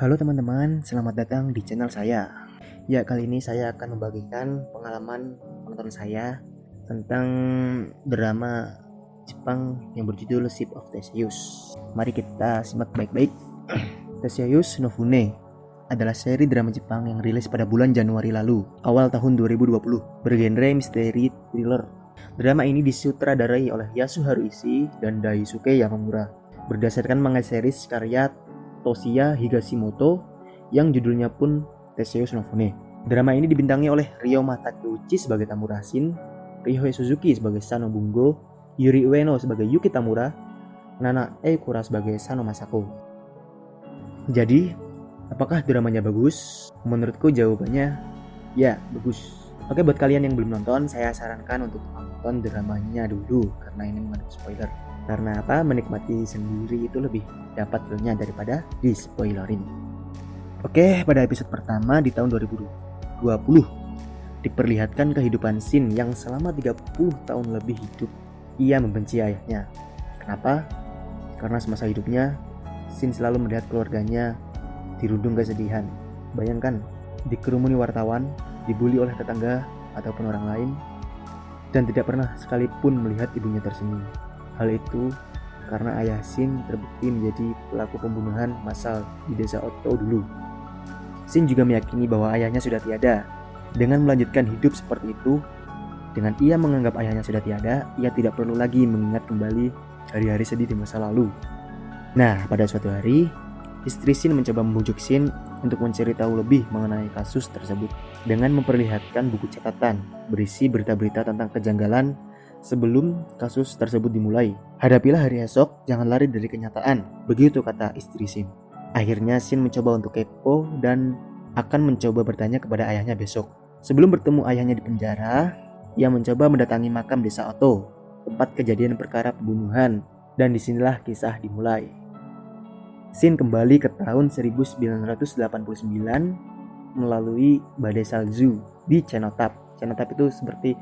Halo teman-teman, selamat datang di channel saya. Ya, kali ini saya akan membagikan pengalaman penonton saya tentang drama Jepang yang berjudul Ship of Theseus. Mari kita simak baik-baik. Theseus no Fune adalah seri drama Jepang yang rilis pada bulan Januari lalu, awal tahun 2020, bergenre misteri thriller. Drama ini disutradarai oleh Yasuharu Ishii dan Daisuke Yamamura, berdasarkan manga series karya Toshiya Higashimoto yang judulnya pun Theseus no Fune. Drama ini dibintangi oleh Ryoma Takeuchi sebagai Tamura Shin, Ryohei Suzuki sebagai Sano Bungo, Yuri Ueno sebagai Yuki Tamura, Nana Eikura sebagai Sano Masako. Jadi, apakah dramanya bagus? Menurutku jawabannya ya, bagus. Oke, buat kalian yang belum nonton, saya sarankan untuk nonton dramanya dulu karena ini mengandung spoiler. Karena apa? Menikmati sendiri itu lebih dapat feelnya daripada di spoilerin. Oke, pada episode pertama di tahun 2020 diperlihatkan kehidupan Shin yang selama 30 tahun lebih hidup. Ia membenci ayahnya. Kenapa? Karena semasa hidupnya Shin selalu melihat keluarganya dirundung kesedihan. Bayangkan, dikerumuni wartawan, dibully oleh tetangga ataupun orang lain, dan tidak pernah sekalipun melihat ibunya tersenyum. Hal itu karena ayah Shin terbukti menjadi pelaku pembunuhan massal di desa Oto dulu. Shin juga meyakini bahwa ayahnya sudah tiada. Dengan melanjutkan hidup seperti itu, dengan ia menganggap ayahnya sudah tiada, ia tidak perlu lagi mengingat kembali hari-hari sedih di masa lalu. Nah, pada suatu hari, istri Shin mencoba membujuk Shin untuk mencari tahu lebih mengenai kasus tersebut dengan memperlihatkan buku catatan berisi berita-berita tentang kejanggalan sebelum kasus tersebut dimulai. Hadapilah hari esok, jangan lari dari kenyataan, begitu kata istri Shin. Akhirnya Shin mencoba untuk kepo dan akan mencoba bertanya kepada ayahnya besok. Sebelum bertemu ayahnya di penjara, ia mencoba mendatangi makam desa Oto, tempat kejadian perkara pembunuhan, dan disinilah kisah dimulai. Shin kembali ke tahun 1989 melalui badai salju di Cenotap. Cenotap itu seperti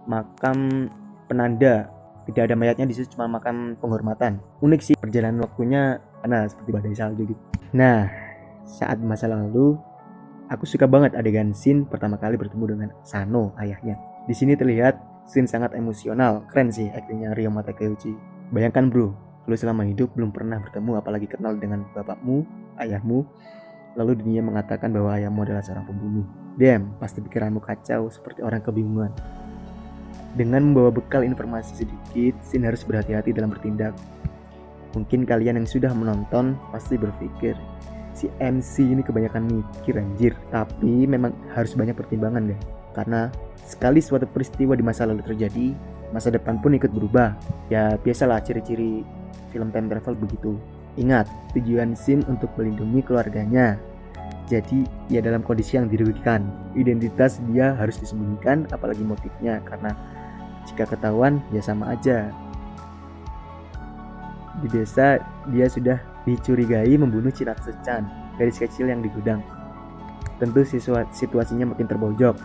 makam penanda, tidak ada mayatnya di situ, cuma makam penghormatan. Unik sih perjalanan waktunya karena seperti badai salju gitu. Nah, saat masa lalu, aku suka banget adegan Shin pertama kali bertemu dengan Sano, ayahnya. Di sini terlihat Shin sangat emosional, keren sih aktingnya Ryoma Takeuchi. Bayangkan bro, lu selama hidup belum pernah bertemu apalagi kenal dengan bapakmu, ayahmu, lalu dunia mengatakan bahwa ayahmu adalah seorang pembunuh. Damn, pasti pikiranmu kacau seperti orang kebingungan. Dengan membawa bekal informasi sedikit, Shin harus berhati-hati dalam bertindak. Mungkin kalian yang sudah menonton pasti berpikir, si MC ini kebanyakan mikir anjir. Tapi memang harus banyak pertimbangan deh. Karena sekali suatu peristiwa di masa lalu terjadi, masa depan pun ikut berubah. Ya biasalah ciri-ciri film time travel begitu. Ingat, tujuan Shin untuk melindungi keluarganya. Jadi ya dalam kondisi yang dirugikan. Identitas dia harus disembunyikan, apalagi motifnya, karena jika ketahuan ya sama aja. Di desa dia sudah dicurigai membunuh Chinatsu-chan, gadis kecil yang di gudang. Tentu situasinya makin terbojok.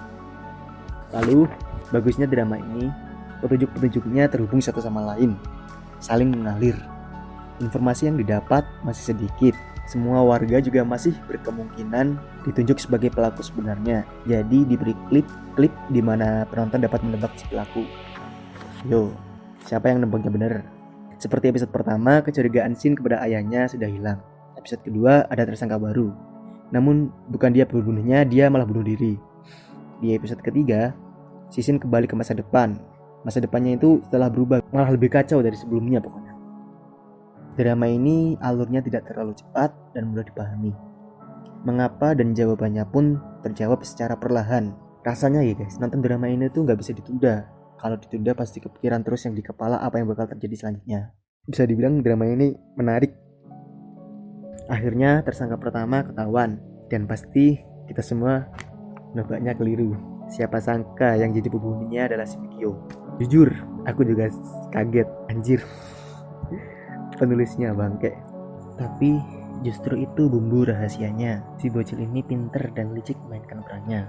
Lalu bagusnya drama ini, petunjuk-petunjuknya terhubung satu sama lain, saling mengalir. Informasi yang didapat masih sedikit. Semua warga juga masih berkemungkinan ditunjuk sebagai pelaku sebenarnya. Jadi diberi klip di mana penonton dapat menebak si pelaku. Yo, siapa yang nebaknya benar? Seperti episode pertama, kecurigaan Shin kepada ayahnya sudah hilang. Episode kedua, ada tersangka baru. Namun bukan dia pembunuhnya, dia malah bunuh diri. Di episode ketiga, Shin kembali ke masa depan. Masa depannya itu setelah berubah, malah lebih kacau dari sebelumnya pokoknya. Drama ini alurnya tidak terlalu cepat dan mudah dipahami. Mengapa dan jawabannya pun terjawab secara perlahan. Rasanya ya guys, nonton drama ini tuh gak bisa ditunda. Kalau ditunda pasti kepikiran terus yang di kepala apa yang bakal terjadi selanjutnya. Bisa dibilang drama ini menarik. Akhirnya tersangka pertama ketahuan. Dan pasti kita semua nebaknya keliru. Siapa sangka yang jadi pembunuhnya adalah si Mikio. Jujur, aku juga kaget. Anjir, penulisnya bangke. Tapi justru itu bumbu rahasianya. Si bocil ini pinter dan licik memainkan perannya.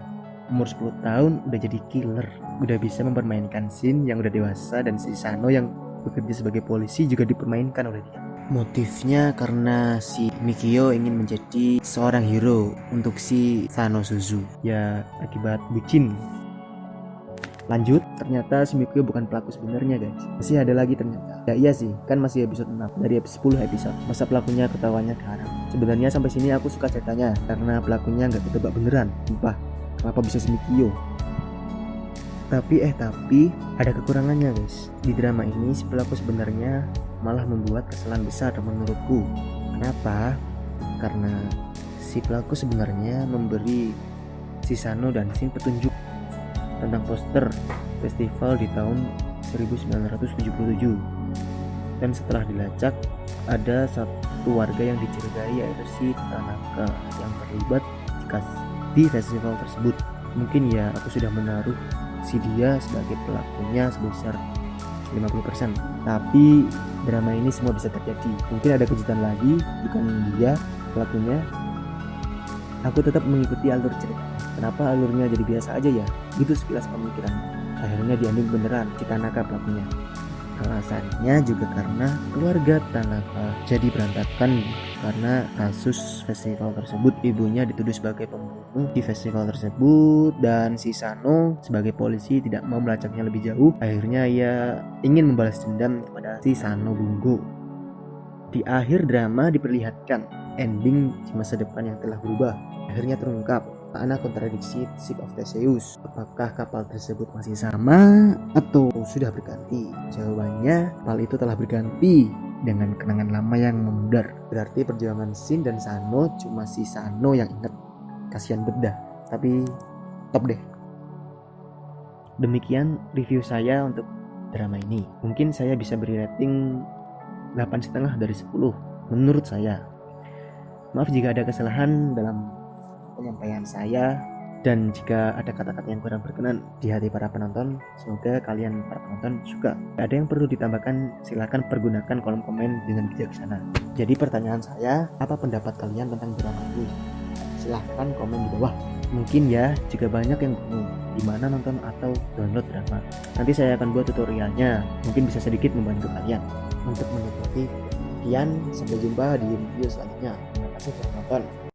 Umur 10 tahun udah jadi killer, udah bisa mempermainkan Shin yang udah dewasa, dan si Sano yang bekerja sebagai polisi juga dipermainkan oleh dia. Motifnya karena si Mikio ingin menjadi seorang hero untuk si Sano Suzu. Ya, akibat bucin. Lanjut, ternyata si Mikio bukan pelaku sebenarnya guys. Masih ada lagi ternyata. Ya iya sih, kan masih episode 6 dari 10 episode. Masa pelakunya ketahuannya sekarang. Sebenarnya sampai sini aku suka ceritanya karena pelakunya nggak ketebak beneran. Sumpah, kenapa bisa si Mikio? Tapi ada kekurangannya guys. Di drama ini si pelaku sebenarnya malah membuat kesalahan besar menurutku. Kenapa? Karena si pelaku sebenarnya memberi si Sano dan Shin petunjuk tentang poster festival di tahun 1977. Dan setelah dilacak, ada satu warga yang dicurigai yaitu si Tanaka yang terlibat di festival tersebut. Mungkin ya aku sudah menaruh si dia sebagai pelakunya sebesar 50%. Tapi drama ini semua bisa terjadi. Mungkin ada kejutan lagi, bukan dia pelakunya. Aku tetap mengikuti alur cerita. Kenapa alurnya jadi biasa aja ya? Gitu sekilas pemikiran. Akhirnya diambil beneran si Tanaka pelakunya. Alasannya juga karena keluarga Tanaka jadi berantakan karena kasus festival tersebut. Ibunya dituduh sebagai pembunuh di festival tersebut dan si Sano sebagai polisi tidak mau melacaknya lebih jauh. Akhirnya ia ingin membalas dendam kepada si Sano Bungo. Di akhir drama diperlihatkan ending di masa depan yang telah berubah. Akhirnya terungkap karena kontradiksi ship of Theseus. Apakah kapal tersebut masih sama atau sudah berganti? Jawabannya, kapal itu telah berganti dengan kenangan lama yang memudar. Berarti perjuangan Shin dan Sano cuma si Sano yang ingat. Kasihan bedah, tapi top deh. Demikian review saya untuk drama ini. Mungkin saya bisa beri rating 8,5 dari 10 menurut saya. Maaf jika ada kesalahan dalam penyampaian saya dan jika ada kata-kata yang kurang berkenan di hati para penonton. Semoga kalian para penonton suka. Ada yang perlu ditambahkan, silakan pergunakan kolom komen dengan bijaksana. Jadi pertanyaan saya, apa pendapat kalian tentang drama ini? Silahkan komen di bawah. Mungkin ya, jika banyak yang bingung gimana nonton atau download drama, nanti saya akan buat tutorialnya. Mungkin bisa sedikit membantu kalian untuk menikmati. Sekian, sampai jumpa di review selanjutnya. Terima kasih telah menonton.